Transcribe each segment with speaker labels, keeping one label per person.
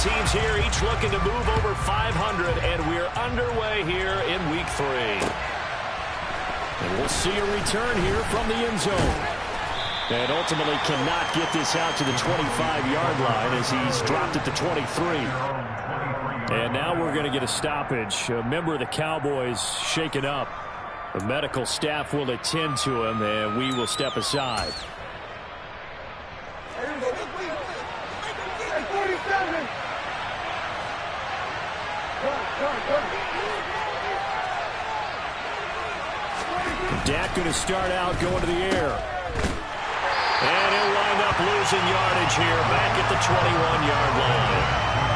Speaker 1: teams here, each looking to move over 500, and we're underway here in week 3. And we'll see a return here from the end zone. And ultimately cannot get this out to the 25-yard line as he's dropped at the 23. And now we're going to get a stoppage. A member of the Cowboys shaken up. The medical staff will attend to him, and we will step aside. Dak going to start out going to the air. And he'll wind up losing yardage here back at the 21-yard line.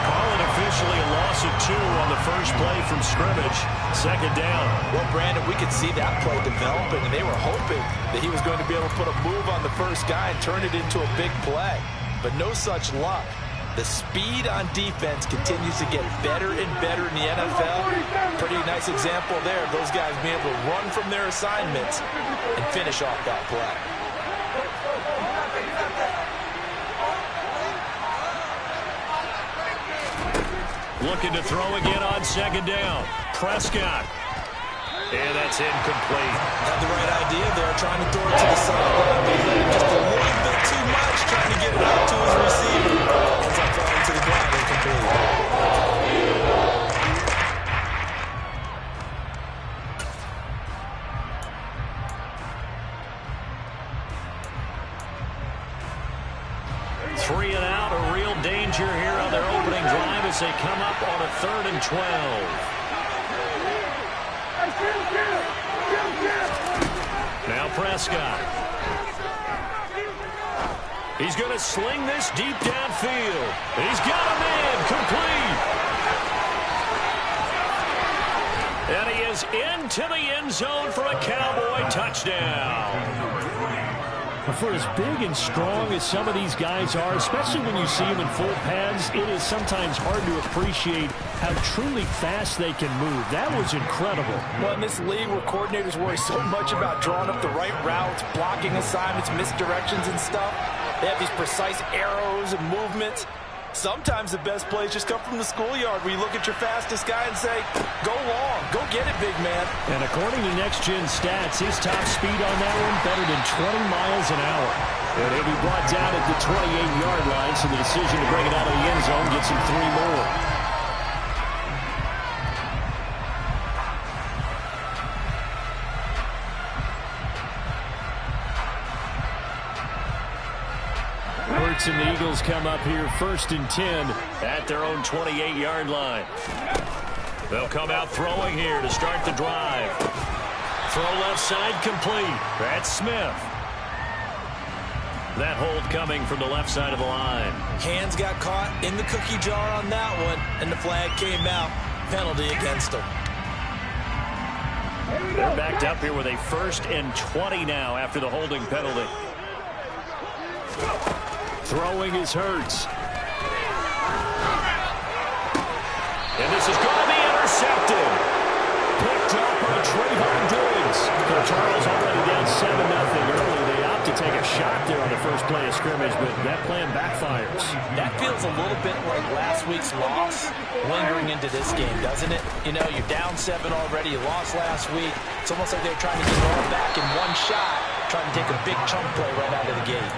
Speaker 1: Calling officially a loss of 2 on the first play from scrimmage. Second down.
Speaker 2: Well, Brandon, we could see that play developing, and they were hoping that he was going to be able to put a move on the first guy and turn it into a big play. But no such luck. The speed on defense continues to get better and better in the NFL. Pretty nice example there of those guys being able to run from their assignments and finish off that play.
Speaker 1: Looking to throw again on second down. Prescott. And that's incomplete.
Speaker 2: Had the right idea there, trying to throw it to the sideline, but he let him just a little bit too much, trying to get it out to his receiver. Ends up falling to the ground incomplete.
Speaker 1: Three and out, a real danger here on their opening drive as they come up on a 3rd and 12. Now Prescott. He's going to sling this deep downfield. He's got a man complete. And he is into the end zone for a Cowboy touchdown. For as big and strong as some of these guys are, especially when you see them in full pads, it is sometimes hard to appreciate how truly fast they can move. That was incredible.
Speaker 2: Well, in this league where coordinators worry so much about drawing up the right routes, blocking assignments, misdirections and stuff, they have these precise arrows and movements. Sometimes the best plays just come from the schoolyard where you look at your fastest guy and say, go long, go get it, big man.
Speaker 1: And according to Next Gen Stats, his top speed on that one better than 20 miles an hour. And he'll be brought down at the 28-yard line, so the decision to bring it out of the end zone gets him 3 more. And the Eagles come up here 1st and 10 at their own 28-yard line. They'll come out throwing here to start the drive. Throw left side complete. That's Smith. That hold coming from the left side of the line.
Speaker 2: Hands got caught in the cookie jar on that one, and the flag came out. Penalty against them.
Speaker 1: They're backed up here with a 1st and 20 now after the holding penalty. Throwing is Hurts. And this is going to be intercepted. Picked up by Trayvon Diggs. So Charles already down 7-0 early. They opt to take a shot there on the first play of scrimmage, but that plan backfires.
Speaker 2: That feels a little bit like last week's loss lingering into this game, doesn't it? You know, you're down 7 already. You lost last week. It's almost like they're trying to get it all back in one shot, trying to take a big chunk play right out of the gate.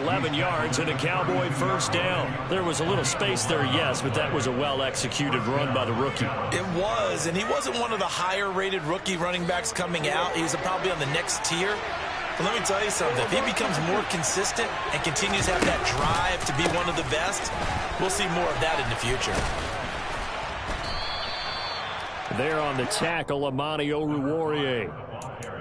Speaker 1: 11 yards and a Cowboy first down. There was a little space there, yes, but that was a well-executed run by the rookie.
Speaker 2: It was, and he wasn't one of the higher-rated rookie running backs coming out. He's probably on the next tier. But let me tell you something. If he becomes more consistent and continues to have that drive to be one of the best, we'll see more of that in the future.
Speaker 1: There on the tackle, Amani Oruwariye.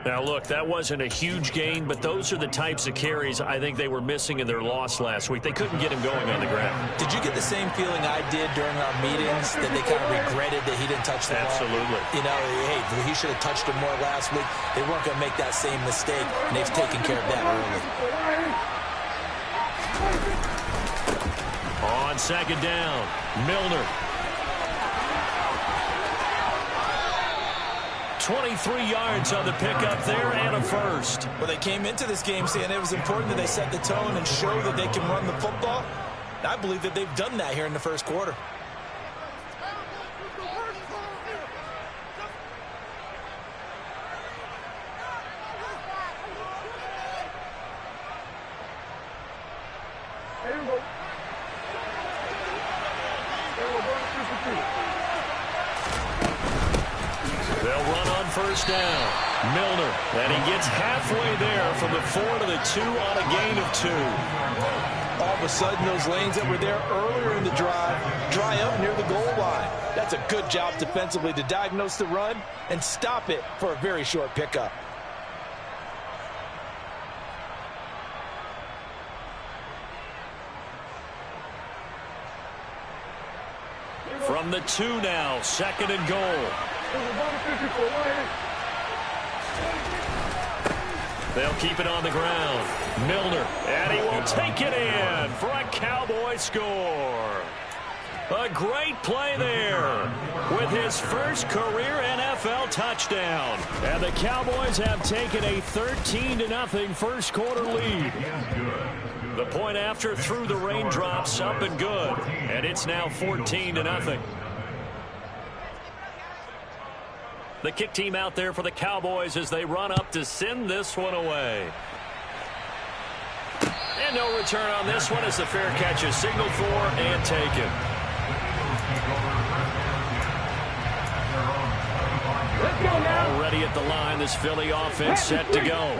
Speaker 1: Now, look, that wasn't a huge gain, but those are the types of carries I think they were missing in their loss last week. They couldn't get him going on the ground.
Speaker 2: Did you get the same feeling I did during our meetings, that they kind of regretted that he didn't touch the ball?
Speaker 1: Absolutely.
Speaker 2: You know, hey, he should have touched him more last week. They weren't going to make that same mistake, and they've taken care of that early.
Speaker 1: On second down, Milner. 23 yards on the pickup there and a first.
Speaker 2: Well, they came into this game saying it was important that they set the tone and show that they can run the football. I believe that they've done that here in the first quarter.
Speaker 1: They'll run on first down. Milner, and he gets halfway there from the 4 to the 2 on a gain of 2.
Speaker 2: All of a sudden, those lanes that were there earlier in the drive dry up near the goal line. That's a good job defensively to diagnose the run and stop it for a very short pickup.
Speaker 1: From the 2 now, 2nd and goal. They'll keep it on the ground. Milner, and he will take it in for a Cowboy score. A great play there with his first career NFL touchdown. And the Cowboys have taken a 13-0 first quarter lead. The point after through the raindrops, up and good. And it's now 14-0. The kick team out there for the Cowboys as they run up to send this one away. And no return on this one as the fair catch is signaled for and taken. Already at the line, this Philly offense set to go.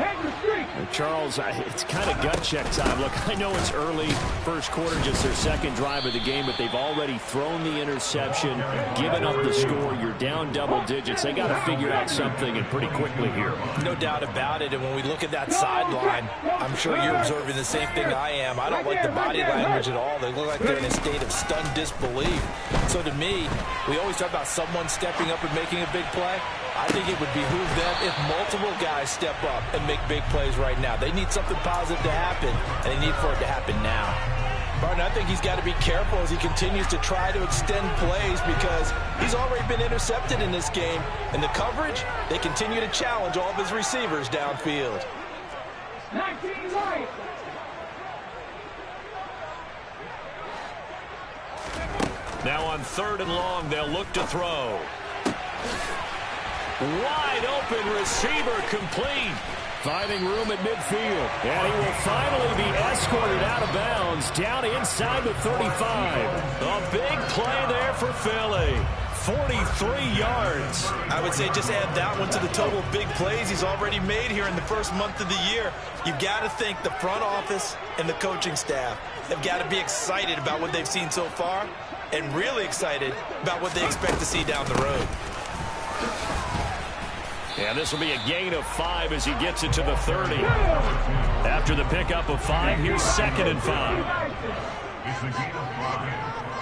Speaker 1: Charles, it's kind of gut check time. Look, I know it's early, first quarter, just their second drive of the game, but they've already thrown the interception, given up the score. You're down double digits. They got to figure out something, and pretty quickly here.
Speaker 2: No doubt about it, and when we look at that sideline, I'm sure you're observing the same thing I am. I don't like the body language at all. They look like they're in a state of stunned disbelief. So to me, we always talk about someone stepping up and making a big play. I think it would behoove them if multiple guys step up and make big plays right now. They need something positive to happen, and they need for it to happen now. Barton, I think he's got to be careful as he continues to try to extend plays because he's already been intercepted in this game. And the coverage, they continue to challenge all of his receivers downfield.
Speaker 1: Now on 3rd and long, they'll look to throw. Wide open receiver complete. Finding room at midfield. And he will finally be escorted out of bounds down inside the 35. A big play there for Philly. 43 yards.
Speaker 2: I would say just add that one to the total of big plays he's already made here in the first month of the year. You've got to think the front office and the coaching staff have got to be excited about what they've seen so far and really excited about what they expect to see down the road.
Speaker 1: And this will be a gain of 5 as he gets it to the 30. After the pickup of 5, here's 2nd and 5.
Speaker 3: It's a gain of 5.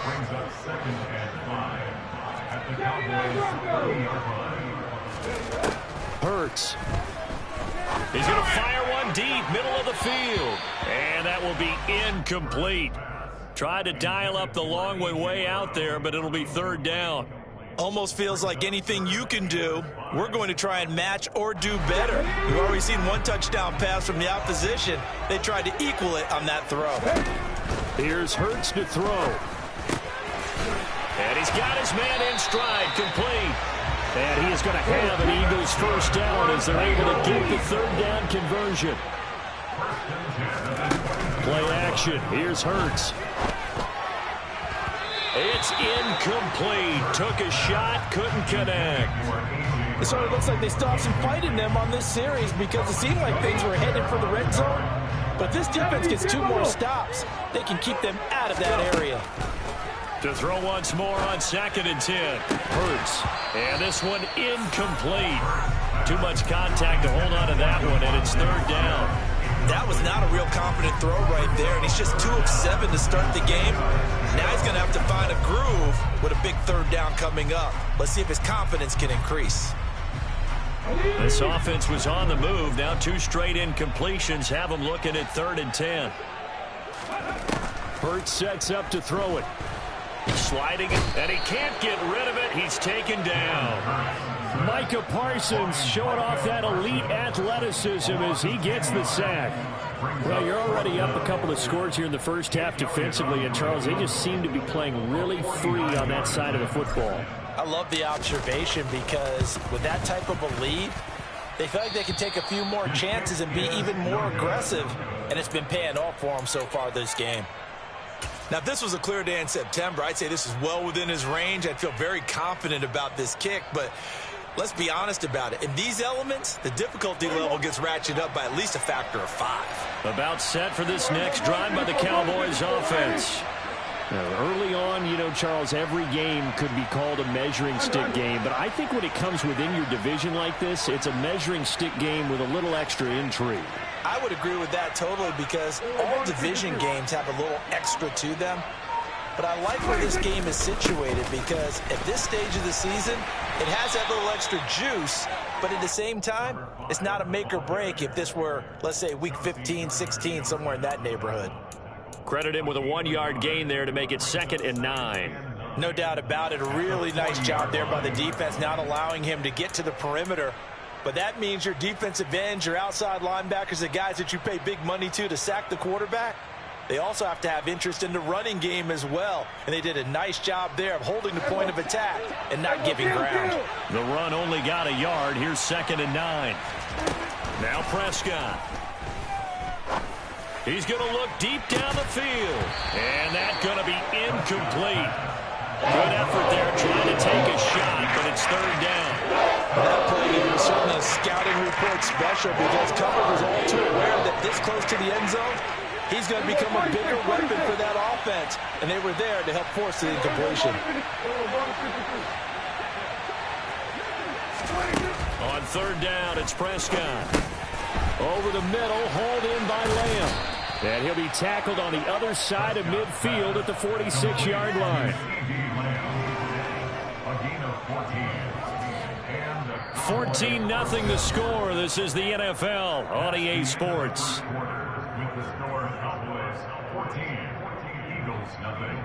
Speaker 3: Brings up 2nd and 5 at the Cowboys 30-yard line.
Speaker 1: Hurts. He's going to fire one deep, middle of the field. And that will be incomplete. Tried to dial up the long way out there, but it'll be 3rd down.
Speaker 2: Almost feels like anything you can do, we're going to try and match or do better. We've already seen one touchdown pass from the opposition. They tried to equal it on that throw.
Speaker 1: Here's Hurts to throw. And he's got his man in stride, complete. And he is going to have an Eagles first down as they're able to get the 3rd down conversion. Play action. Here's Hurts. It's incomplete. Took a shot, couldn't connect.
Speaker 2: It sort of looks like they still have some fight in them on this series because it seemed like things were headed for the red zone. But this defense gets 2 more stops. They can keep them out of that area.
Speaker 1: To throw once more on 2nd and 10. Hurts. And this one incomplete. Too much contact to hold on to that one, and it's 3rd down.
Speaker 2: That was not a real confident throw right there, and he's just 2 of 7 to start the game. Now he's going to have to find a groove with a big 3rd down coming up. Let's see if his confidence can increase.
Speaker 1: This offense was on the move. Now 2 straight incompletions have him looking at 3rd and 10. Hurts sets up to throw it. Sliding it, and he can't get rid of it. He's taken down. Micah Parsons showing off that elite athleticism as he gets the sack. Well, you're already up a couple of scores here in the first half defensively, and Charles, they just seem to be playing really free on that side of the football.
Speaker 2: I love the observation because with that type of a lead, they feel like they can take a few more chances and be even more aggressive, and it's been paying off for them so far this game.
Speaker 4: Now, if this was a clear day in September, I'd say this is well within his range. I'd feel very confident about this kick, but let's be honest about it. In these elements, the difficulty level gets ratcheted up by at least a factor of 5.
Speaker 1: About set for this next drive by the Cowboys offense. Now, early on, you know, Charles, every game could be called a measuring stick game, but I think when it comes within your division like this, it's a measuring stick game with a little extra intrigue.
Speaker 2: I would agree with that totally because all division games have a little extra to them. But I like where this game is situated because at this stage of the season, it has that little extra juice, but at the same time, it's not a make or break if this were, let's say, week 15, 16, somewhere in that neighborhood.
Speaker 1: Credit him with a 1-yard gain there to make it 2nd and 9.
Speaker 2: No doubt about it. A really nice job there by the defense, not allowing him to get to the perimeter. But that means your defensive ends, your outside linebackers, the guys that you pay big money to sack the quarterback, they also have to have interest in the running game as well. And they did a nice job there of holding the point of attack and not giving ground.
Speaker 1: The run only got a yard. Here's 2nd and 9. Now Prescott. He's going to look deep down the field. And that's going to be incomplete. Good effort there trying to take a shot, but it's 3rd down.
Speaker 2: That play game was certainly a scouting report special because Cutler was all too aware that this close to the end zone, he's going to become a bigger weapon for that offense. And they were there to help force the incompletion.
Speaker 1: On 3rd down, it's Prescott. Over the middle, hauled in by Lamb. And he'll be tackled on the other side of midfield at the 46-yard line. 14-0 the score. This is the NFL on EA Sports.
Speaker 3: With the score, Cowboys 14, Eagles nothing.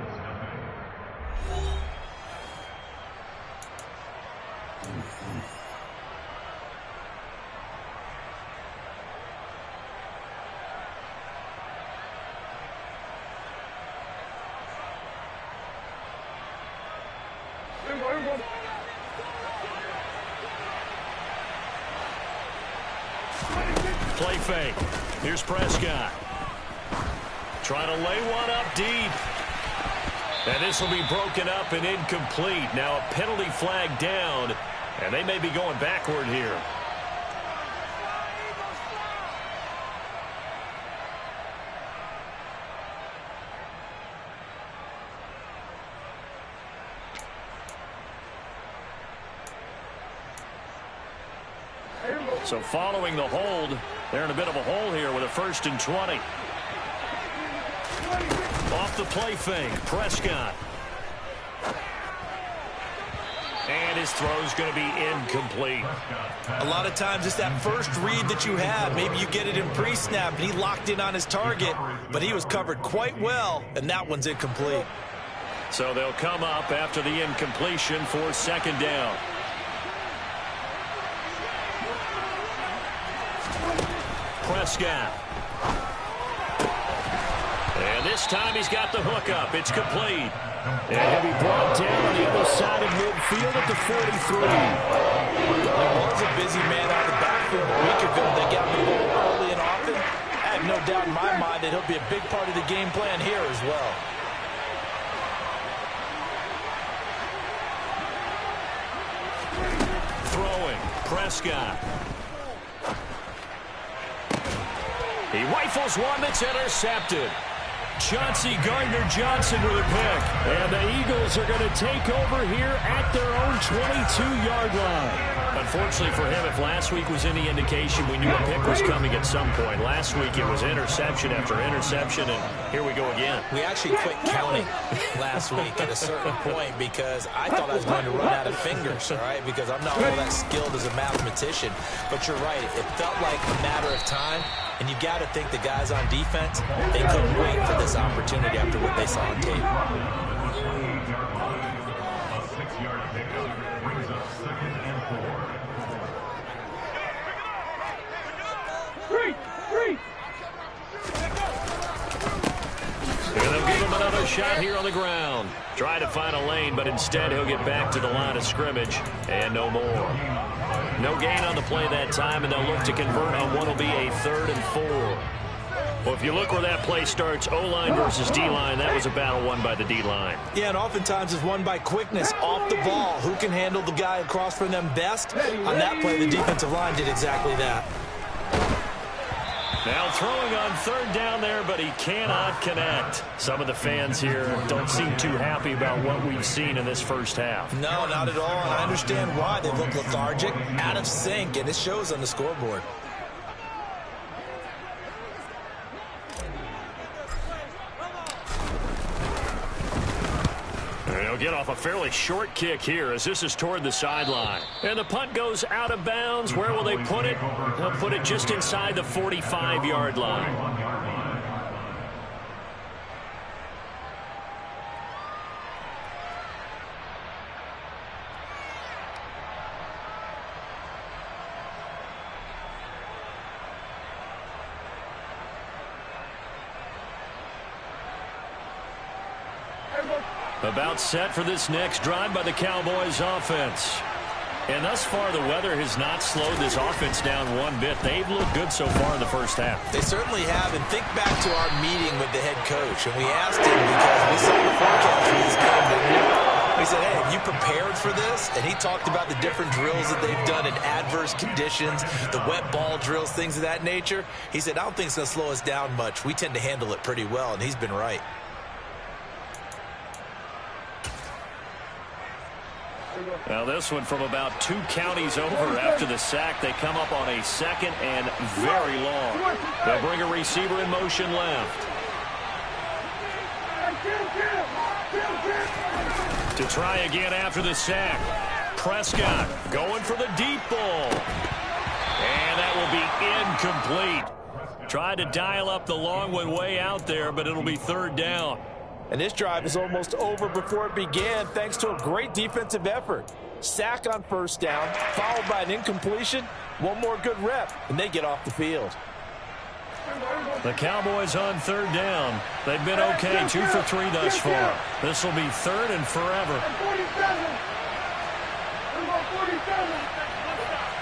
Speaker 1: Play fake. Here's Prescott. Trying to lay one up deep. And this will be broken up and incomplete. Now a penalty flag down, and they may be going backward here. So following the hold, they're in a bit of a hole here with a 1st and 20. Off the play fake, Prescott. And his throw's going to be incomplete.
Speaker 4: A lot of times it's that first read that you have. Maybe you get it in pre-snap, and he locked in on his target, but he was covered quite well, and that one's incomplete.
Speaker 1: So they'll come up after the incompletion for 2nd down. Prescott. And this time he's got the hook up. It's complete. And he'll be brought down on the other side of midfield at the 43.
Speaker 2: There was a busy man out of the backfield a week ago. They got the ball early and often. I have no doubt in my mind that he'll be a big part of the game plan here as well.
Speaker 1: Throwing. Prescott. He rifles one that's intercepted. Chauncey Gardner-Johnson with a pick. And the Eagles are going to take over here at their own 22-yard line. Unfortunately for him, if last week was any indication, we knew a pick was coming at some point. Last week it was interception after interception, and here we go again.
Speaker 2: We actually quit counting last week at a certain point because I thought I was going to run out of fingers, all right, because I'm not all that skilled as a mathematician. But you're right. It felt like a matter of time. And you got to think the guys on defense, they couldn't wait for this opportunity after what they saw on tape.
Speaker 3: A 6-yard pickup brings up 2nd and 4.
Speaker 1: another shot here on the ground. Try to find a lane, but instead he'll get back to the line of scrimmage, and no more. No gain on the play that time, and they'll look to convert on what will be a 3rd and 4. Well, if you look where that play starts, O-line versus D-line, that was a battle won by the D-line.
Speaker 2: Yeah, and oftentimes it's won by quickness off the ball. Who can handle the guy across from them best? On that play, the defensive line did exactly that.
Speaker 1: Now throwing on 3rd down there, but he cannot connect. Some of the fans here don't seem too happy about what we've seen in this first half.
Speaker 2: No, not at all, and I understand why. They look lethargic, out of sync, and it shows on the scoreboard.
Speaker 1: They'll get off a fairly short kick here as this is toward the sideline. And the punt goes out of bounds. Where will they put it? They'll put it just inside the 45-yard line. About set for this next drive by the Cowboys offense. And thus far, the weather has not slowed this offense down one bit. They've looked good so far in the first half.
Speaker 2: They certainly have. And think back to our meeting with the head coach. And we asked him because we saw the forecast for this game. We said, hey, have you prepared for this? And he talked about the different drills that they've done in adverse conditions, the wet ball drills, things of that nature. He said, I don't think it's going to slow us down much. We tend to handle it pretty well, and he's been right.
Speaker 1: Now this one from about 2 counties over after the sack. They come up on a 2nd and very long. They'll bring a receiver in motion left. To try again after the sack. Prescott going for the deep ball. And that will be incomplete. Tried to dial up the long one way out there, but it'll be 3rd down.
Speaker 2: And this drive is almost over before it began thanks to a great defensive effort. Sack on 1st down, followed by an incompletion. One more good rep, and they get off the field.
Speaker 1: The Cowboys on 3rd down. They've been okay, 2 for 3 thus far. This will be 3rd and forever.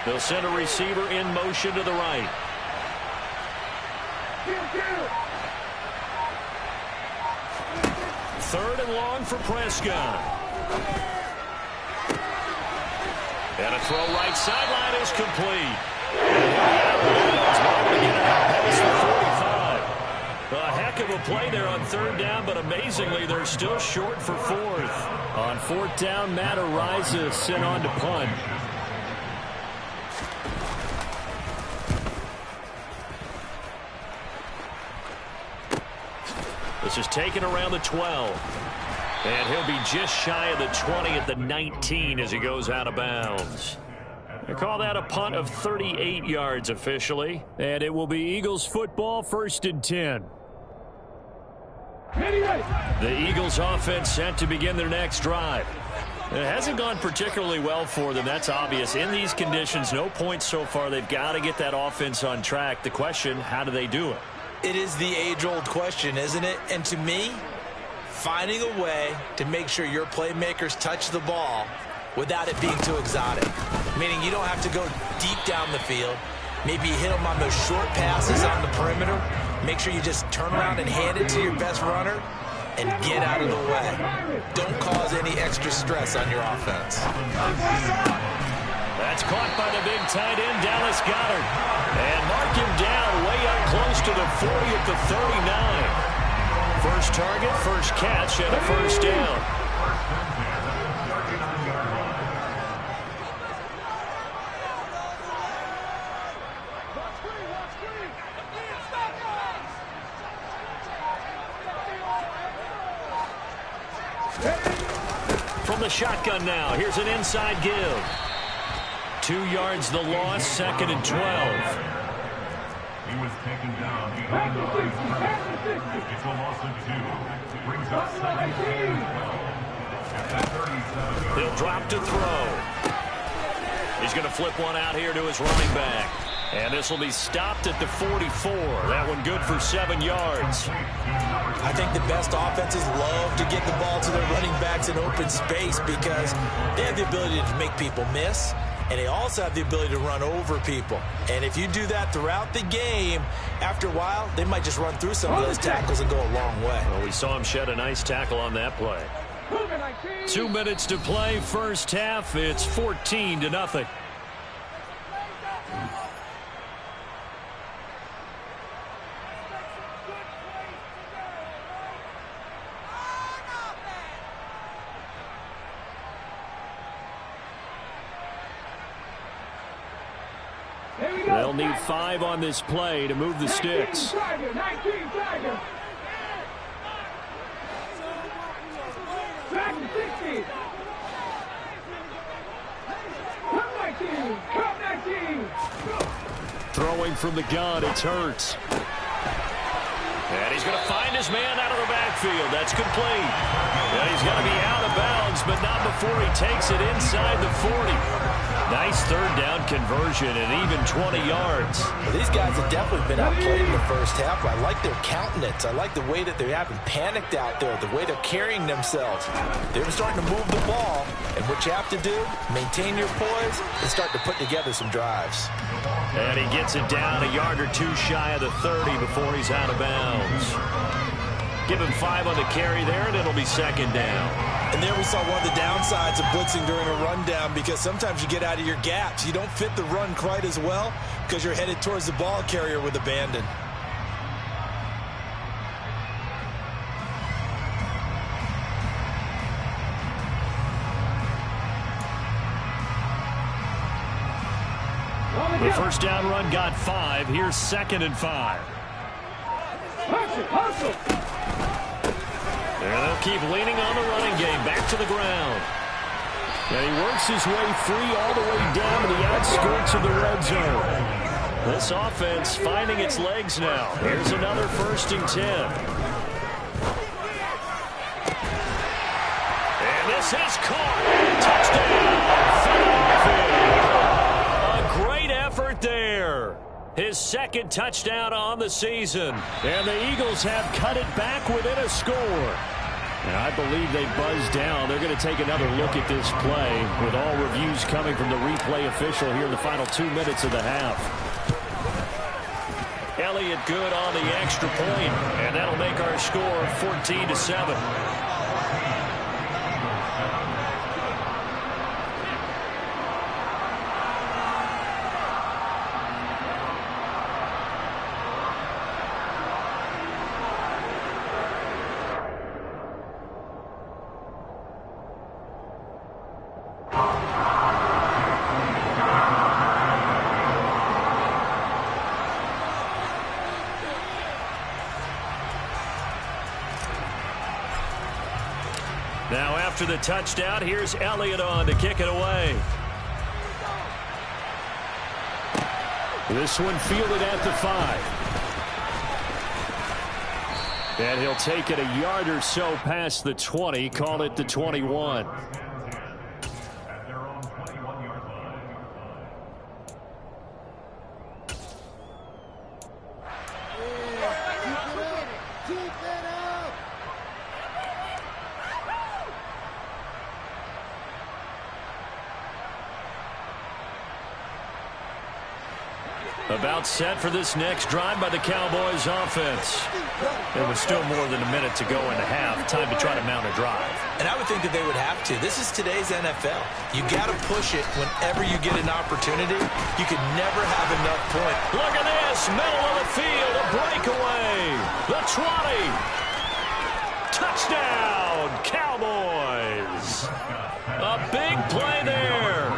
Speaker 1: They'll send a receiver in motion to the right. 3rd and long for Prescott. And a throw right sideline is complete. A heck of a play there on 3rd down, but amazingly they're still short for 4th. On 4th down, Matt Ariza sent on to punt. This is taken around the 12. And he'll be just shy of the 20 at the 19 as he goes out of bounds. They call that a punt of 38 yards officially. And it will be Eagles football, 1st and 10. The Eagles offense set to begin their next drive. It hasn't gone particularly well for them. That's obvious. In these conditions, no points so far. They've got to get that offense on track. The question, how do they do it?
Speaker 2: It is the age-old question, isn't it? And to me, finding a way to make sure your playmakers touch the ball without it being too exotic. Meaning you don't have to go deep down the field. Maybe you hit them on those short passes on the perimeter. Make sure you just turn around and hand it to your best runner and get out of the way. Don't cause any extra stress on your offense.
Speaker 1: That's caught by the big tight end, Dallas Goedert. And mark him down way up close to the 40 at the 39. First target, first catch, and a 1st down. From the shotgun now, here's an inside give. 2 yards the loss, 2nd and 12.
Speaker 3: He was taken down behind the line. It's a loss of 2. Brings up 2nd and 12. At that 37.
Speaker 1: He'll drop to throw. He's going to flip one out here to his running back. And this will be stopped at the 44. That one good for 7 yards.
Speaker 4: I think the best offenses love to get the ball to their running backs in open space because they have the ability to make people miss, and they also have the ability to run over people. And if you do that throughout the game, after a while, they might just run through some of those tackles and go a long way.
Speaker 1: Well, we saw him shed a nice tackle on that play. 2 minutes to play, first half. It's 14-0. They'll need 5 on this play to move the sticks. Throwing from the gun, it's Hurts. And he's going to find his man out of the backfield. That's complete. And he's going to be out of bounds, but not before he takes it inside the 40. Nice third down conversion and even 20 yards.
Speaker 4: Well, these guys have definitely been outplayed in the first half. I like their countenance. I like the way that they haven't panicked out there, the way they're carrying themselves. They're starting to move the ball, and what you have to do, maintain your poise and start to put together some drives.
Speaker 1: And he gets it down a yard or 2 shy of the 30 before he's out of bounds. Give him 5 on the carry there, and it'll be second down.
Speaker 4: And there we saw one of the downsides of blitzing during a rundown, because sometimes you get out of your gaps. You don't fit the run quite as well because you're headed towards the ball carrier with abandon.
Speaker 1: The first down run got 5. Here's 2nd and 5. And they'll keep leaning on the running game. Back to the ground. And he works his way free all the way down to the outskirts of the red zone. This offense finding its legs now. Here's another 1st and 10. And this is caught. Touchdown. A great effort there. His 2nd touchdown on the season. And the Eagles have cut it back within a score. And I believe they buzzed down. They're going to take another look at this play with all reviews coming from the replay official here in the final 2 minutes of the half. Elliott good on the extra point, and that'll make our score 14-7. Now after the touchdown, here's Elliott on to kick it away. This one fielded at the 5. And he'll take it a yard or so past the 20, call it the 21.
Speaker 3: At their own 21-yard line.
Speaker 5: Keep it up!
Speaker 1: About set for this next drive by the Cowboys offense. There was still more than a minute to go in the half. Time to try to mount a drive.
Speaker 4: And I would think that they would have to. This is today's NFL. You got to push it whenever you get an opportunity. You can never have enough points.
Speaker 1: Look at this. Middle of the field. A breakaway. The 20. Touchdown, Cowboys. A big play there.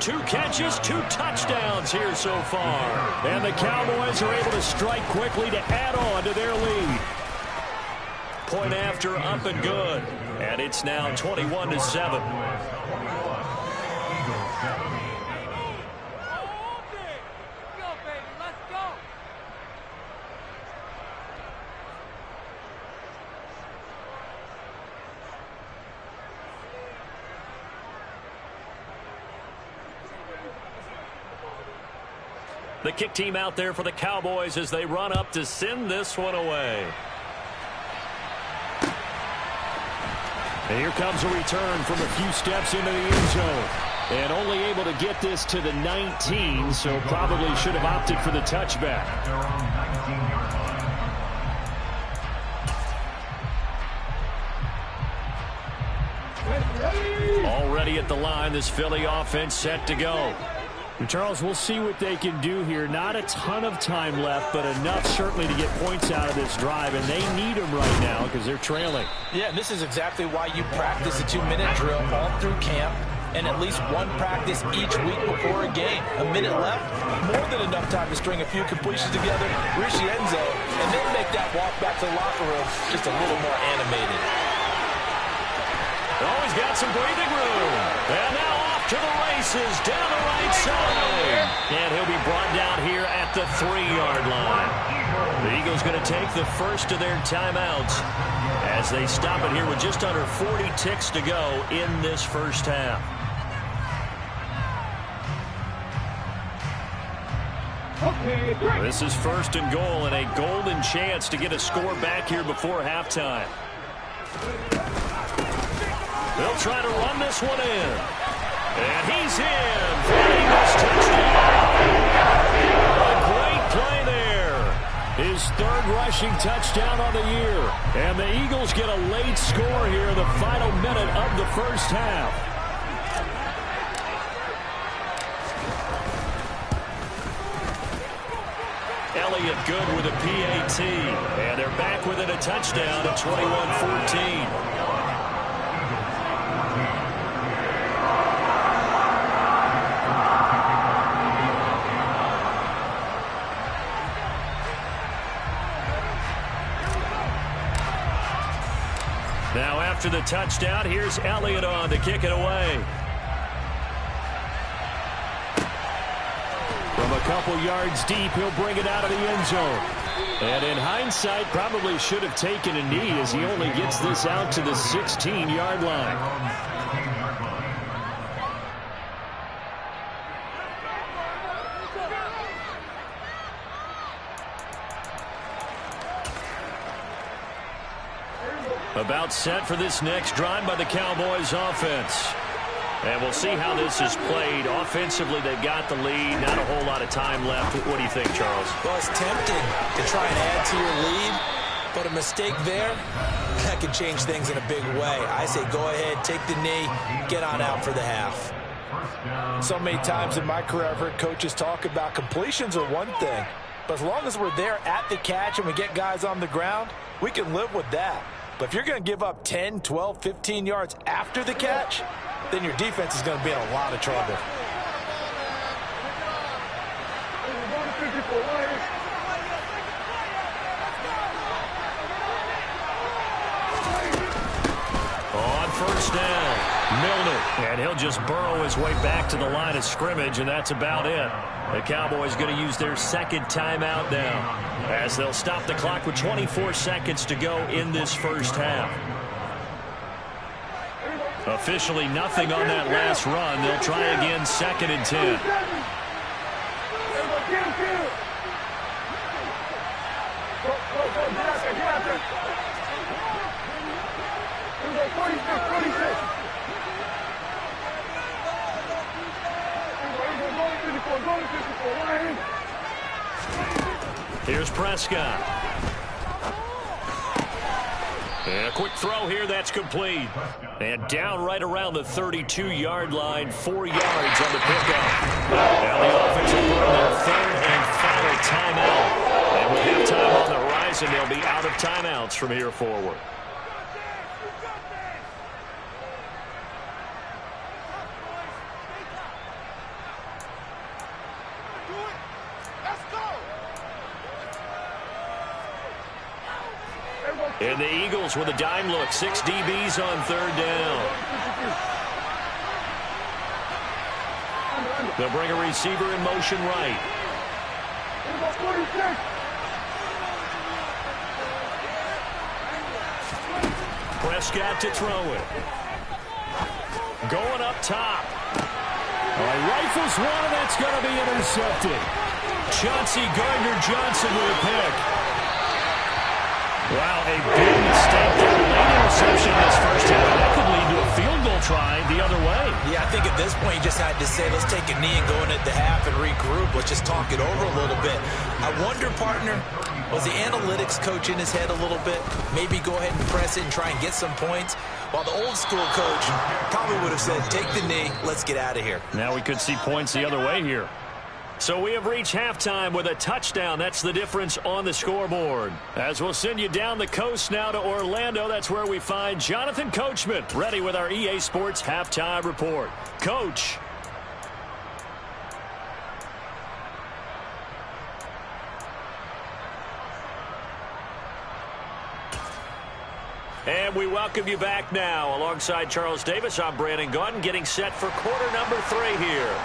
Speaker 1: 2 catches, 2 touchdowns here so far. And the Cowboys are able to strike quickly to add on to their lead. Point after up and good. And it's now 21-7. The kick team out there for the Cowboys as they run up to send this one away. And here comes a return from a few steps into the end zone. And only able to get this to the 19, so probably should have opted for the touchback. Already at the line, this Philly offense set to go. And Charles, we'll see what they can do here. Not a ton of time left, but enough certainly to get points out of this drive, and they need them right now because they're trailing.
Speaker 2: Yeah, and this is exactly why you practice a 2-minute drill all through camp and at least one practice each week before a game. A minute left, more than enough time to string a few completions together, reach the end zone, and then make that walk back to the locker room just a little more animated.
Speaker 1: Oh, he's got some breathing room. And now off to the races down the right side. And he'll be brought down here at the 3-yard line. The Eagles going to take the first of their timeouts as they stop it here with just under 40 ticks to go in this first half. This is first and goal and a golden chance to get a score back here before halftime. They'll try to run this one in. And he's in for the Eagles touchdown. A great play there. His third rushing touchdown on the year. And the Eagles get a late score here in the final minute of the first half. Elliott good with a PAT. And they're back within a touchdown at 21-14. Now after the touchdown, here's Elliott on to kick it away. From a couple yards deep, he'll bring it out of the end zone. And in hindsight, probably should have taken a knee as he only gets this out to the 16-yard line. About set for this next drive by the Cowboys offense. And we'll see how this is played. Offensively, they've got the lead. Not a whole lot of time left. What do you think, Charles?
Speaker 2: Well, it's tempting to try and add to your lead, but a mistake there, that can change things in a big way. I say go ahead, take the knee, get on out for the half. So many times in my career, I've heard coaches talk about completions are one thing, but as long as we're there at the catch and we get guys on the ground, we can live with that. But if you're going to give up 10, 12, 15 yards after the catch, then your defense is going to be in a lot of trouble.
Speaker 1: On first down, Milner. And he'll just burrow his way back to the line of scrimmage, and that's about it. The Cowboys going to use their second timeout now as they'll stop the clock with 24 seconds to go in this first half. Officially nothing on that last run. They'll try again, 2nd and 10. Here's Prescott. And a quick throw here, that's complete. And down right around the 32-yard line, 4 yards on the pickup. Now the offense will burn their third and final timeout. And with halftime on the horizon, they'll be out of timeouts from here forward. And the Eagles with a dime look. 6 DBs on 3rd down. They'll bring a receiver in motion right. Prescott to throw it. Going up top. Rifles one, and that's going to be intercepted. Chauncey Gardner-Johnson with a pick. Wow, a big mistake there. Late interception in this first half. That could lead to a field goal try the other way.
Speaker 4: Yeah, I think at this point you just had to say, let's take a knee and go into the half and regroup. Let's just talk it over a little bit. I wonder, partner, was the analytics coach in his head a little bit? Maybe go ahead and press it and try and get some points? While the old school coach probably would have said, take the knee, let's get out of here.
Speaker 1: Now we could see points the other way here. So we have reached halftime with a touchdown. That's the difference on the scoreboard. As we'll send you down the coast now to Orlando, that's where we find Jonathan Coachman, ready with our EA Sports Halftime Report. Coach. And we welcome you back now. Alongside Charles Davis, I'm Brandon Gaudin, getting set for quarter number 3 here.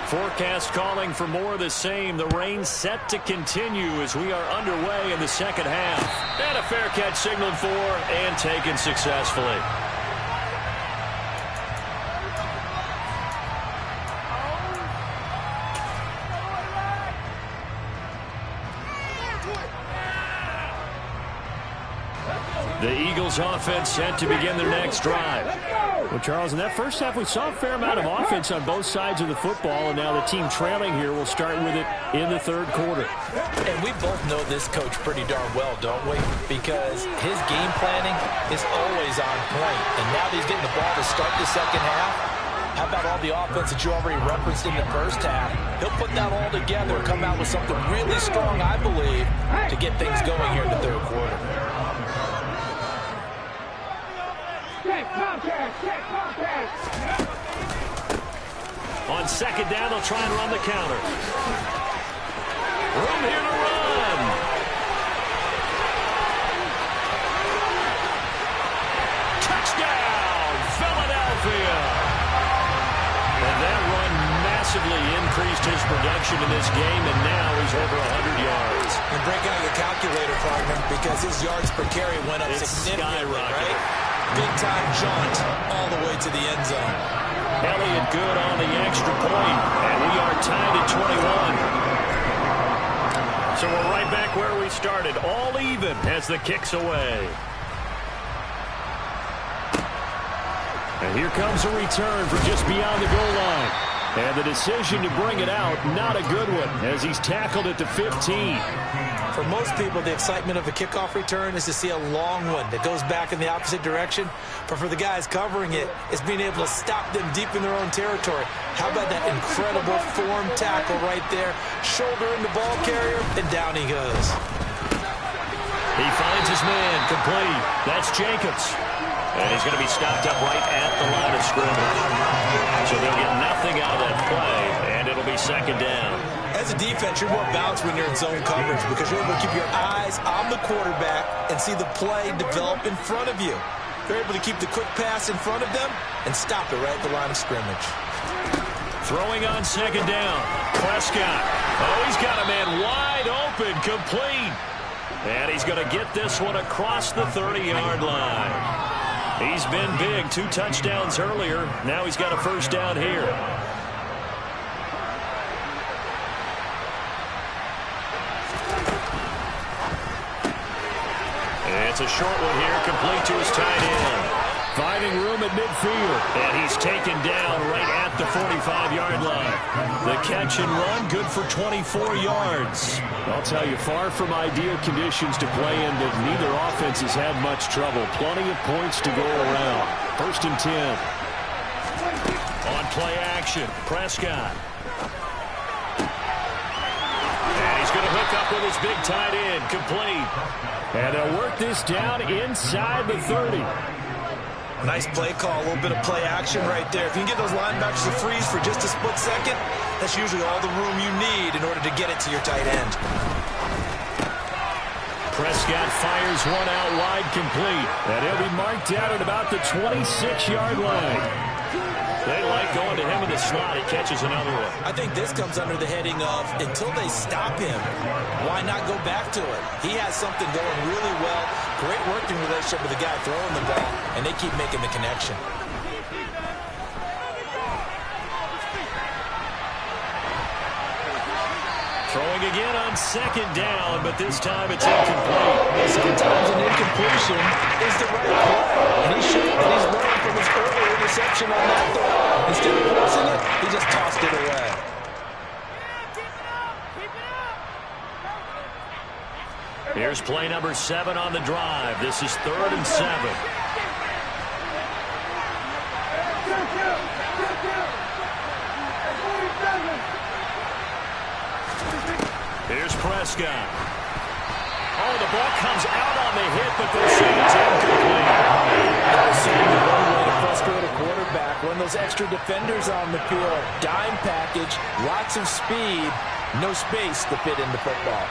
Speaker 1: Forecast calling for more of the same. The rain set to continue as we are underway in the second half. And a fair catch signaled for and taken successfully. The Eagles offense set to begin their next drive. Well, Charles, in that first half, we saw a fair amount of offense on both sides of the football, and now the team trailing here will start with it in the third quarter.
Speaker 2: And we both know this coach pretty darn well, don't we? Because his game planning is always on point. And now that he's getting the ball to start the second half, how about all the offense that you already referenced in the first half? He'll put that all together and come out with something really strong, I believe, to get things going here in the third quarter.
Speaker 1: On second down, they'll try and run the counter. Room here to run. Touchdown, Philadelphia. And that run massively increased his production in this game, and now he's over 100 yards.
Speaker 4: And break out your calculator, partner, because his yards per carry went up significantly, right? Big-time jaunt all the way to the end zone.
Speaker 1: Elliott good on the extra point, and we are tied at 21. So we're right back where we started, all even as the kick's away. And here comes a return for just beyond the goal line. And the decision to bring it out, not a good one, as he's tackled at the 15.
Speaker 2: For most people, the excitement of a kickoff return is to see a long one that goes back in the opposite direction. But for the guys covering it, it's being able to stop them deep in their own territory. How about that incredible form tackle right there? Shoulder in the ball carrier, and down he goes.
Speaker 1: He finds his man, complete. That's Jacobs. And he's going to be stopped up right at the line of scrimmage. So they'll get nothing out of that play, and it'll be second down.
Speaker 2: As a defense, you're more balanced when you're in zone coverage because you're able to keep your eyes on the quarterback and see the play develop in front of you. They're able to keep the quick pass in front of them and stop it right at the line of scrimmage.
Speaker 1: Throwing on second down. Prescott. Oh, he's got a man wide open, complete. And he's going to get this one across the 30-yard line. He's been big, 2 touchdowns earlier. Now he's got a first down here. It's a short one here, complete to his tight end. Finding room at midfield, and he's taken down right at the 45-yard line. The catch and run, good for 24 yards. I'll tell you, far from ideal conditions to play in, but neither offense has had much trouble. Plenty of points to go around. First and 10. On play action, Prescott. And he's going to hook up with his big tight end, complete. And they'll work this down inside the 30.
Speaker 2: Nice play call, a little bit of play action right there. If you can get those linebackers to freeze for just a split second, that's usually all the room you need in order to get it to your tight end.
Speaker 1: Prescott fires one out wide, complete. And he'll be marked out at about the 26-yard line. They like going to him in the slot. He catches another one.
Speaker 2: I think this comes under the heading of, until they stop him, why not go back to it? He has something going really well. Great working relationship with the guy throwing the ball, and they keep making the connection.
Speaker 1: Throwing again on second down, but this time it's incomplete.
Speaker 2: Sometimes an incompletion is the right play. And he showed that he's learned from his earlier interception on that throw. Instead of forcing it, he just tossed it away.
Speaker 1: Here's play number 7 on the drive. This is 3rd and 7. Here's Prescott. Oh, the ball comes out on the hit, but they'll say it's incomplete.
Speaker 2: I've seen the one way to frustrate a quarterback. When those extra defenders on the field, dime package, lots of speed, no space to fit in the football.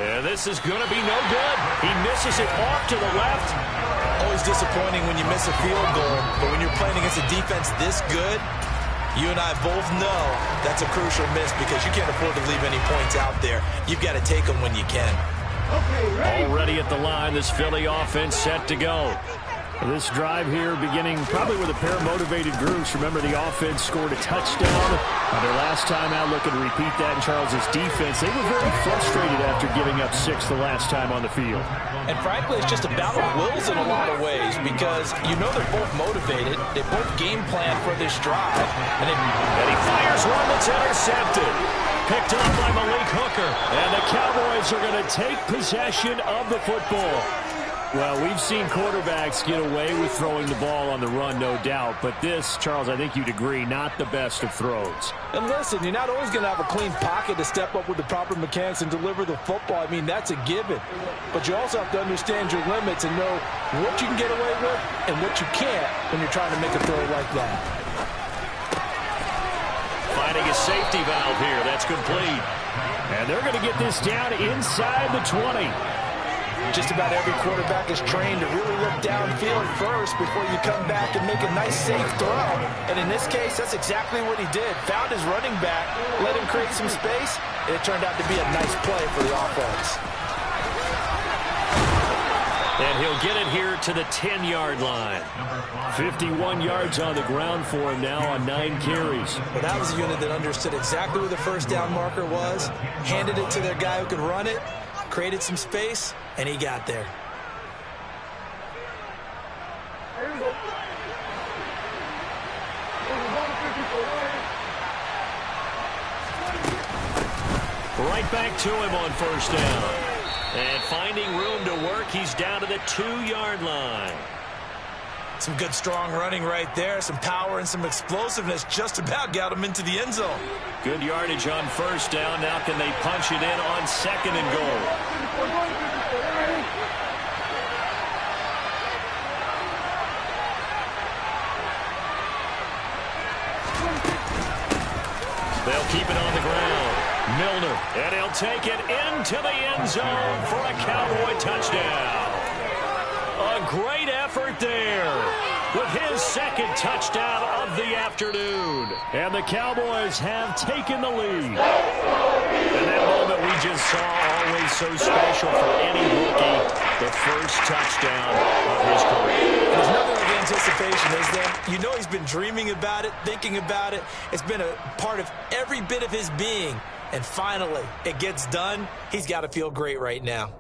Speaker 1: And this is going to be no good. He misses it off to the left.
Speaker 2: Always disappointing when you miss a field goal, but when you're playing against a defense this good, you and I both know that's a crucial miss because you can't afford to leave any points out there. You've got to take them when you can.
Speaker 1: Already at the line, this Philly offense set to go. This drive here beginning probably with a pair of motivated groups. Remember, the offense scored a touchdown on their last time out. Looking to repeat that in Charles's defense. They were very frustrated after giving up 6 the last time on the field.
Speaker 2: And frankly, it's just a battle of wills in a lot of ways because you know they're both motivated. They both game plan for this drive. And
Speaker 1: he fires one that's intercepted. Picked up by Malik Hooker. And the Cowboys are going to take possession of the football. Well, we've seen quarterbacks get away with throwing the ball on the run, no doubt. But this, Charles, I think you'd agree, not the best of throws.
Speaker 2: And listen, you're not always going to have a clean pocket to step up with the proper mechanics and deliver the football. I mean, that's a given. But you also have to understand your limits and know what you can get away with and what you can't when you're trying to make a throw like that.
Speaker 1: Finding a safety valve here. That's complete. And they're going to get this down inside the 20.
Speaker 2: Just about every quarterback is trained to really look downfield first before you come back and make a nice, safe throw. And in this case, that's exactly what he did. Found his running back, let him create some space, and it turned out to be a nice play for the offense.
Speaker 1: And he'll get it here to the 10-yard line. 51 yards on the ground for him now on 9 carries.
Speaker 2: Well, that was a unit that understood exactly where the first down marker was, handed it to their guy who could run it, created some space, and he got there.
Speaker 1: Right back to him on first down. And finding room to work, he's down to the 2-yard line.
Speaker 2: Some good, strong running right there. Some power and some explosiveness just about got him into the end zone.
Speaker 1: Good yardage on first down. Now can they punch it in on 2nd and goal? They'll keep it on the ground. Milner, and he'll take it into the end zone for a Cowboy touchdown. A great effort there with his 2nd touchdown of the afternoon. And the Cowboys have taken the lead. And that moment we just saw, always so special for any rookie, the first touchdown of his career.
Speaker 2: There's nothing like anticipation, is there? You know he's been dreaming about it, thinking about it. It's been a part of every bit of his being. And finally, it gets done. He's got to feel great right now.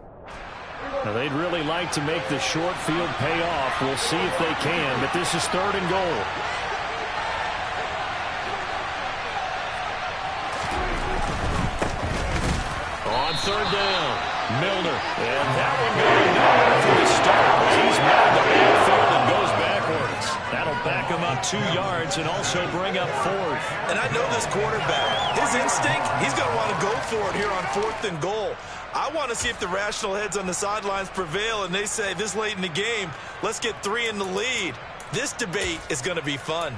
Speaker 1: Now, they'd really like to make the short field pay off. We'll see if they can, but this is 3rd and goal. On 3rd down, Milner. And that one going nowhere for the start. He's made the backfield and goes backwards. That'll back him up 2 yards and also bring up 4th.
Speaker 2: And I know this quarterback. His instinct, he's going to want to go for it here on 4th and goal. I want to see if the rational heads on the sidelines prevail and they say this late in the game, let's get 3 in the lead. This debate is going to be fun.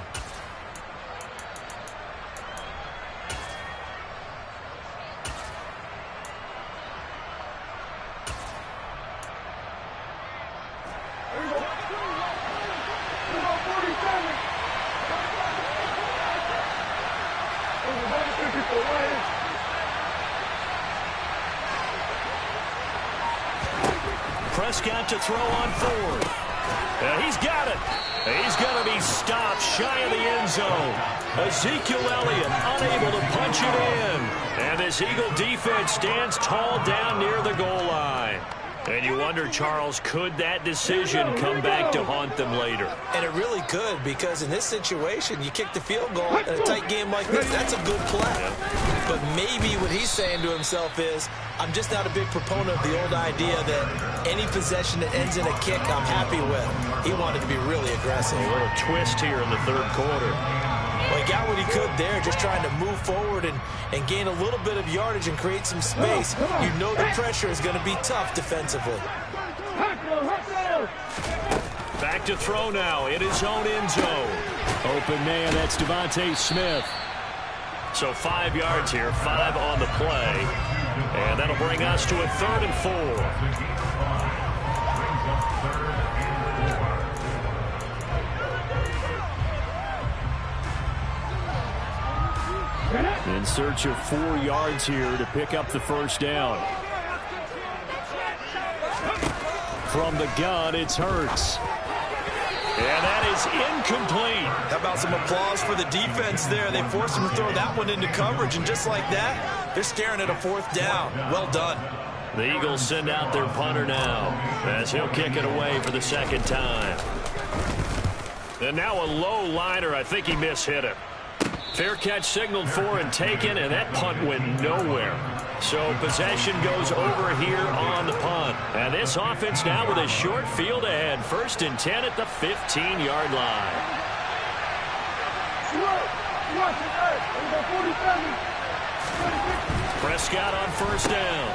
Speaker 1: Prescott to throw on 4th. He's got it. He's going to be stopped shy of the end zone. Ezekiel Elliott unable to punch it in. And this Eagle defense stands tall down near the goal line. And you wonder, Charles, could that decision come back to haunt them later?
Speaker 2: And it really could, because in this situation, you kick the field goal in a tight game like this. That's a good play. Yeah. But maybe what he's saying to himself is, I'm just not a big proponent of the old idea that any possession that ends in a kick I'm happy with. He wanted to be really aggressive.
Speaker 1: A little twist here in the third quarter.
Speaker 2: Well, he got what he could there, just trying to move forward and gain a little bit of yardage and create some space. You know the pressure is going to be tough defensively.
Speaker 1: Back to throw now in his own end zone. Open man, that's Devontae Smith. So 5 yards here, 5 on the play. And that'll bring us to a 3rd and 4. In search of 4 yards here to pick up the first down. From the gun, it's Hurts. And that is incomplete.
Speaker 2: How about some applause for the defense there? They forced him to throw that one into coverage, and just like that, they're staring at a 4th down. Well done.
Speaker 1: The Eagles send out their punter now as he'll kick it away for the 2nd time. And now a low liner. I think he mishit it. Fair catch signaled for and taken, and that punt went nowhere. So possession goes over here on the punt. And this offense now with a short field ahead. 1st and 10 at the 15-yard line. Prescott on 1st down.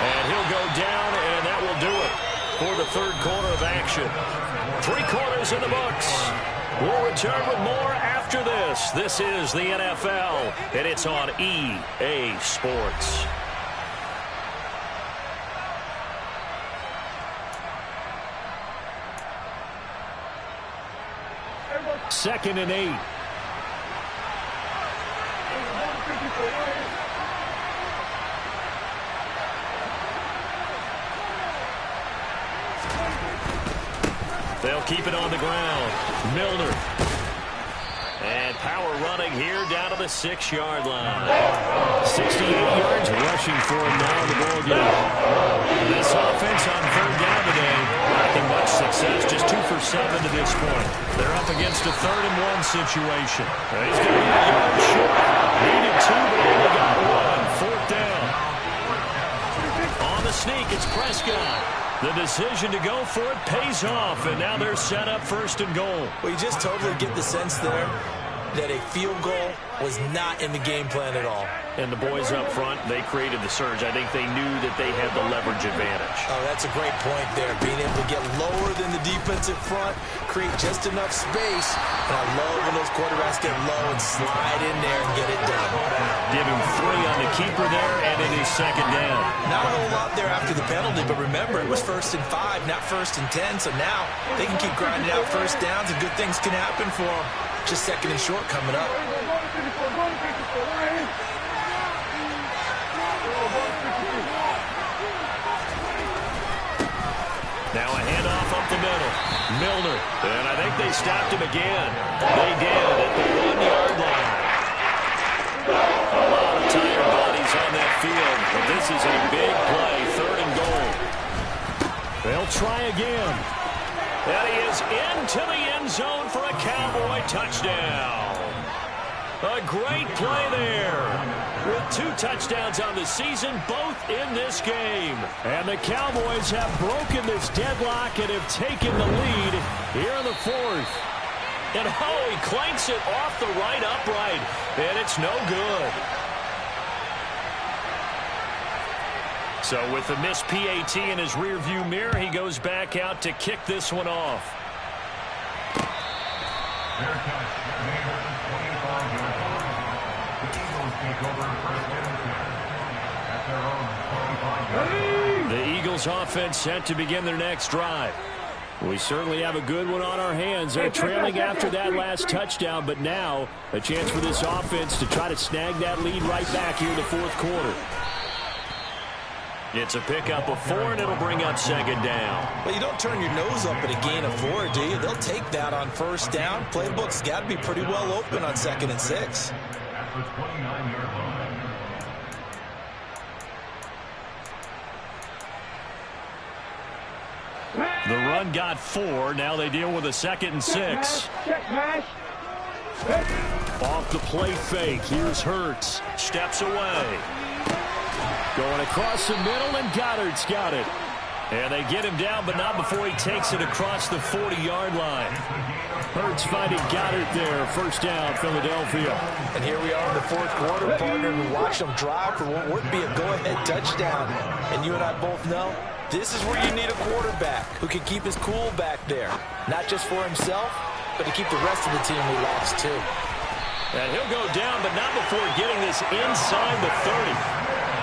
Speaker 1: And he'll go down, and that will do it for the 3rd quarter of action. 3 quarters in the books. We'll return with more after this. This is the NFL, and it's on EA Sports. Second and 8. They'll keep it on the ground. Milner. And power running here down to the 6-yard line. 68 yards rushing for him now in the ball game. This offense on 3rd down today, lacking much success. Just 2 for 7 to this point. They're up against a 3rd and 1 situation. He's going to be a yard short. Needed 2, but only got 1. 4th down. On the sneak, it's Prescott. The decision to go for it pays off, and now they're set up 1st and goal.
Speaker 2: Well, you just totally get the sense there that a field goal was not in the game plan at all.
Speaker 1: And the boys up front, they created the surge. I think they knew that they had the leverage advantage.
Speaker 2: Oh, that's a great point there. Being able to get lower than the defensive front, create just enough space. And I love when those quarterbacks get low and slide in there and get it done.
Speaker 1: Give him 3 on the keeper there, and it is 2nd down.
Speaker 2: Not a whole lot there after the penalty, but remember, it was 1st and 5, not 1st and 10. So now they can keep grinding out 1st downs, and good things can happen for them. Just 2nd and short coming up.
Speaker 1: Now a handoff up the middle. Milner. And I think they stopped him again. They did at the 1-yard line. A lot of tired bodies on that field, but this is a big play. 3rd and goal. They'll try again. And he is into the end zone for a Cowboy touchdown. A great play there. With 2 touchdowns on the season, both in this game. And the Cowboys have broken this deadlock and have taken the lead here in the 4th. And oh, he clanks it off the right upright. And it's no good. So with the missed PAT in his rearview mirror, he goes back out to kick this one off. The Eagles offense set to begin their next drive. We certainly have a good one on our hands. They're trailing after that last touchdown, but now a chance for this offense to try to snag that lead right back here in the 4th quarter. It's a pickup of 4, and it'll bring up second down.
Speaker 2: Well, you don't turn your nose up at a gain of 4, do you? They'll take that on first down. Playbook's got to be pretty well open on 2nd and 6.
Speaker 3: At the 29-yard line.
Speaker 1: The run got 4. Now they deal with a 2nd and 6. Off the play fake. Here's Hurts. Steps away. Going across the middle, and Goddard's got it. And they get him down, but not before he takes it across the 40-yard line. Hurts finding Goddard there. First down, Philadelphia.
Speaker 2: And here we are in the 4th quarter, partner, and watch them drive for what would be a go-ahead touchdown. And you and I both know this is where you need a quarterback who can keep his cool back there. Not just for himself, but to keep the rest of the team relaxed, too.
Speaker 1: And he'll go down, but not before getting this inside the 30.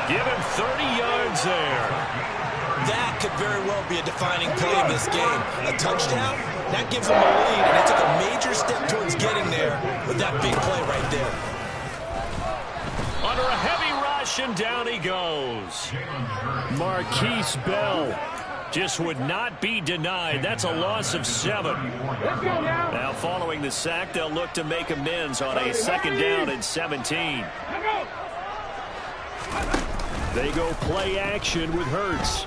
Speaker 1: Give him 30 yards there.
Speaker 2: That could very well be a defining play in this game. A touchdown, that gives them a lead, and they took a major step towards getting there with that big play right there.
Speaker 1: Under a heavy rush, and down he goes. Marquise Bell just would not be denied. That's a loss of 7. Now following the sack, they'll look to make amends on a 2nd down and 17. They go play action with Hurts.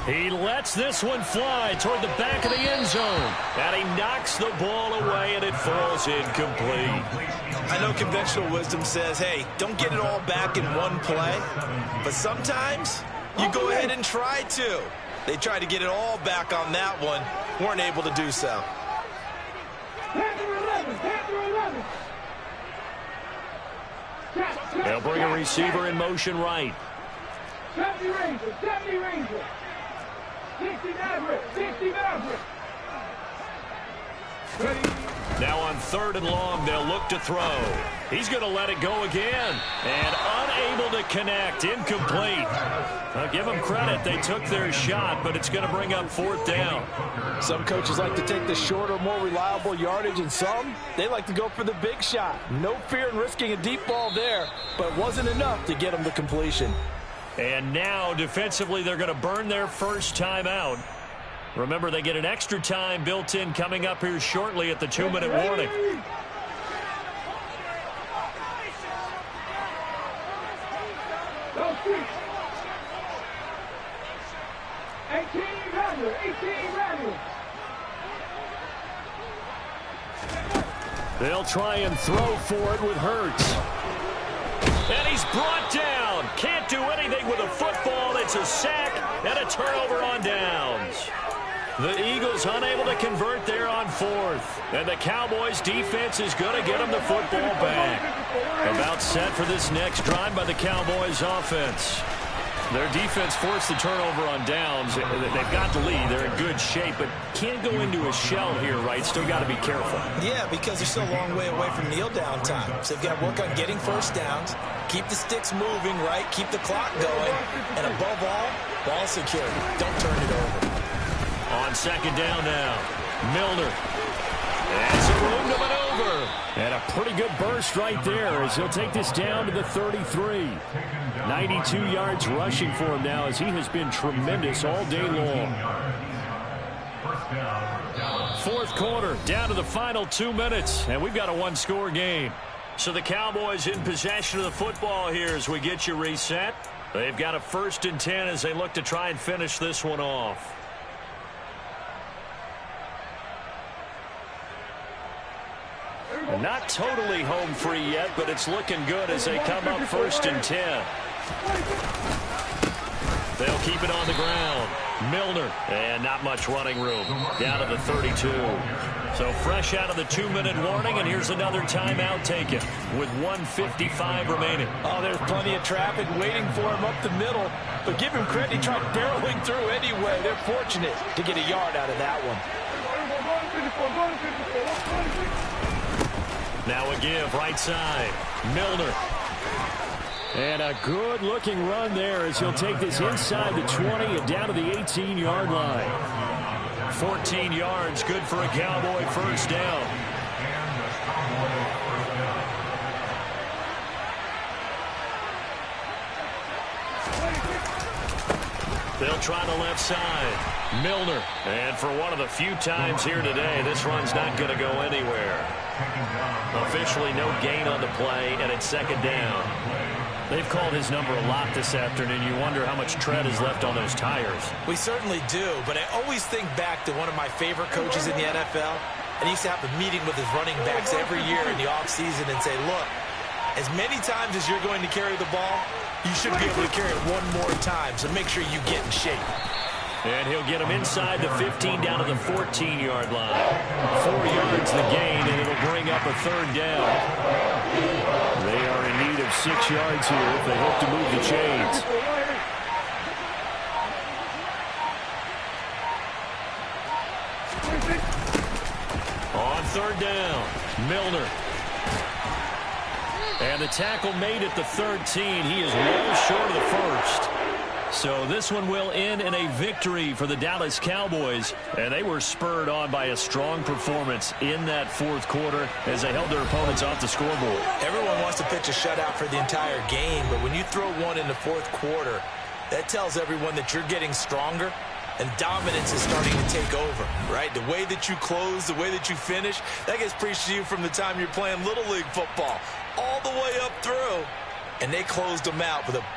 Speaker 1: He lets this one fly toward the back of the end zone. And he knocks the ball away, and it falls incomplete.
Speaker 2: I know conventional wisdom says, hey, don't get it all back in one play. But sometimes you go ahead and try to. They tried to get it all back on that one. Weren't able to do so.
Speaker 1: They'll bring a receiver in motion right.
Speaker 6: 70 Rangers, 70 Rangers. 60 Maverick, 60 Maverick.
Speaker 1: Now on 3rd and long, they'll look to throw. He's going to let it go again. And unable to connect. Incomplete. I'll give them credit. They took their shot, but it's going to bring up 4th down.
Speaker 2: Some coaches like to take the shorter, more reliable yardage, and some, they like to go for the big shot. No fear in risking a deep ball there, but it wasn't enough to get them the completion.
Speaker 1: And now, defensively, they're going to burn their first time out. Remember, they get an extra time built in coming up here shortly at the 2-minute warning. They'll try and throw for it with Hurts. And he's brought down. Can't do anything with a football. It's a sack and a turnover on downs. The Eagles unable to convert there on 4th. And the Cowboys defense is going to get them the football back. About set for this next drive by the Cowboys offense. Their defense forced the turnover on downs. They've got the lead. They're in good shape, but can't go into a shell here, right? Still got to be careful.
Speaker 2: Yeah, because they're still a long way away from kneel down time. So they've got to work on getting first downs, keep the sticks moving, right? Keep the clock going. And above all, ball security. Don't turn it over.
Speaker 1: On 2nd down now, Milner. And some room to maneuver. And a pretty good burst right there as he'll take this down to the 33. 92 yards rushing for him now as he has been tremendous all day long. 4th quarter, down to the final 2 minutes, and we've got a 1-score game. So the Cowboys in possession of the football here as we get you reset. They've got a 1st and 10 as they look to try and finish this one off. Not totally home free yet, but it's looking good as they come up 1st and 10. They'll keep it on the ground. Milner, and not much running room. Down to the 32. So fresh out of the 2-minute warning, and here's another timeout taken with 1:55 remaining.
Speaker 2: Oh, there's plenty of traffic waiting for him up the middle. But give him credit, he tried barreling through anyway. They're fortunate to get a yard out of that one.
Speaker 1: Now a give, right side. Milner. And a good-looking run there as he'll take this inside the 20 and down to the 18-yard line. 14 yards, good for a Cowboy first down. They'll try the left side. Milner. And for one of the few times here today, this run's not going to go anywhere. Officially no gain on the play, and it's second down. They've called his number a lot this afternoon. You wonder how much tread is left on those tires.
Speaker 2: We certainly do, but I always think back to one of my favorite coaches in the NFL. And he used to have a meeting with his running backs every year in the offseason and say, look, as many times as you're going to carry the ball, you should be able to carry it one more time, so make sure you get in shape.
Speaker 1: And he'll get him inside the 15 down to the 14-yard line. 4 yards the gain, and it'll bring up a third down. They are in need of 6 yards here if they hope to move the chains. On third down, Milner. And the tackle made at the 13. He is well short of the first. So this one will end in a victory for the Dallas Cowboys. And they were spurred on by a strong performance in that fourth quarter as they held their opponents off the scoreboard.
Speaker 2: Everyone wants to pitch a shutout for the entire game, but when you throw one in the fourth quarter, that tells everyone that you're getting stronger and dominance is starting to take over, right? The way that you close, the way that you finish, that gets preached to you from the time you're playing Little League football all the way up through. And they closed them out with a big